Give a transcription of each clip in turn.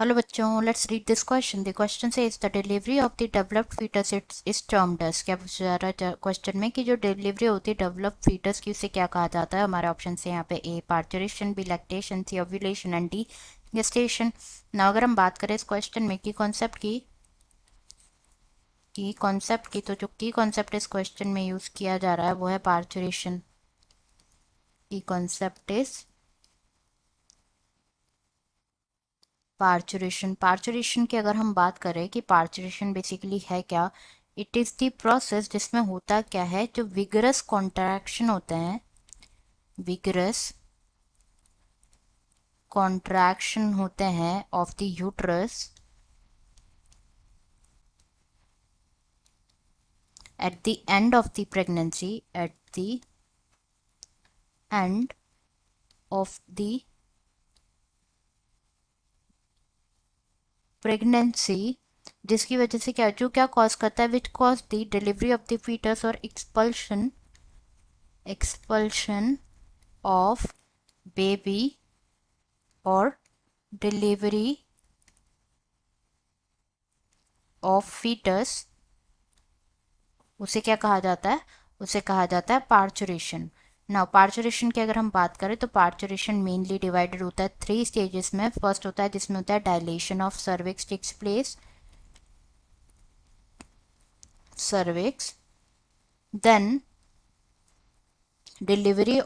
Hello बच्चों, let's read this question. The question says the delivery of the developed fetus is termed as. क्या पूछा जा रहा है क्वेश्चन में कि जो डिलीवरी होती है डेवलप्ड फीटस की उसे क्या कहा जाता है। हमारे ऑप्शन से यहाँ पे A parturition, B lactation, C ovulation and D gestation. ना अगर हम बात करें इस क्वेश्चन में की कॉन्सेप्ट की तो जो की कॉन्सेप्ट इस क्वेश्चन में यूज किया जा रहा है वो है पार्चुरेशन। की कॉन्सेप्ट इज पार्चुरेशन की अगर हम बात करें कि पार्चुरेशन बेसिकली है क्या, इट इज़ द प्रोसेस जिसमें होता क्या है, जो विगरस कॉन्ट्रैक्शन होते हैं, विगरस कॉन्ट्रैक्शन होते हैं of the uterus at the end of the pregnancy, at the end of the pregnancy, जिसकी वजह से क्या जो क्या कॉज करता है, which cause the delivery of the foetus और एक्सपल्शन ऑफ बेबी और डिलीवरी ऑफ फीटस, उसे क्या कहा जाता है, उसे कहा जाता है पार्चुरेशन। नाउ पार्चुरेशन की अगर हम बात करें तो पार्चुरेशन मेनली डिवाइडेड होता है 3 स्टेजेस में। फर्स्ट होता है जिसमें होता है dilation of cervix takes place, cervix, then delivery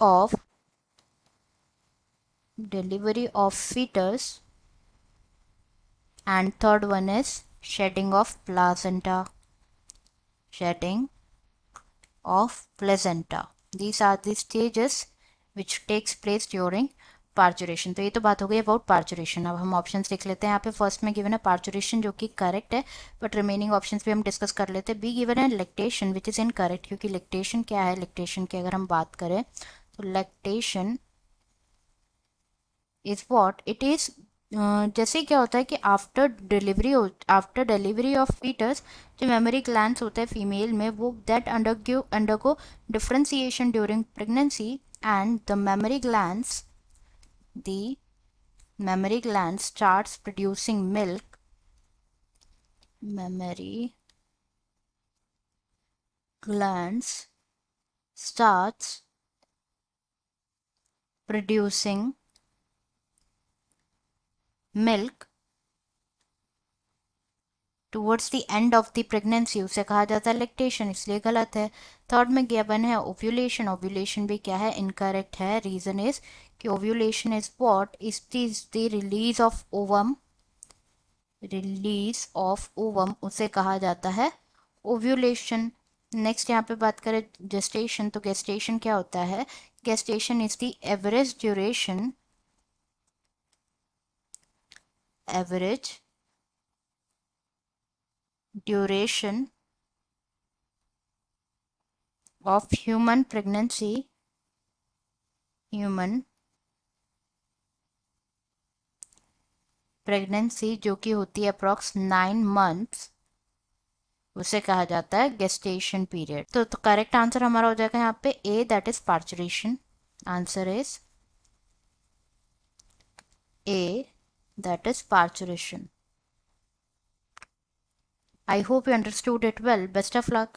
of foetus, and third one is shedding of placenta, shedding of placenta. These are the stages which takes place during parturition. तो ये तो बात हो गई अबाउट पार्चुरेशन। अब हम options लिख लेते हैं। यहाँ पे फर्स्ट में गिवन है पार्चुरेशन जो कि करेक्ट है, बट रिमेनिंग ऑप्शंस भी हम डिस्कस कर लेते हैं। बी गिवन है लैक्टेशन विच इज़ इनकरेक्ट, क्योंकि लैक्टेशन क्या है, लैक्टेशन की अगर हम बात करें तो lactation is what it is, जैसे क्या होता है कि आफ्टर डिलीवरी ऑफ फीटस जो मेमोरी ग्लैंड्स होते हैं फीमेल में वो that undergo differentiation during pregnancy, and the mammary gland starts producing milk, mammary glands starts producing milk towards the end of the pregnancy, उसे कहा जाता है लैक्टेशन, इसलिए गलत है। थर्ड में गिवन है ओव्यूलेशन, ओव्यूलेशन भी क्या है, इनकरेक्ट है। रीजन इज कि ovulation is what is the release of ovum, उसे कहा जाता है ओव्यूलेशन। नेक्स्ट यहाँ पे बात करें जेस्टेशन, तो गेस्टेशन क्या होता है, gestation is the average duration of human pregnancy जो कि होती है अप्रॉक्स 9 months, उसे कहा जाता है गेस्टेशन पीरियड। तो करेक्ट आंसर हमारा हो जाएगा यहाँ पे A, that is parturition. Answer is A, that is parturition. I hope you understood it well. Best of luck.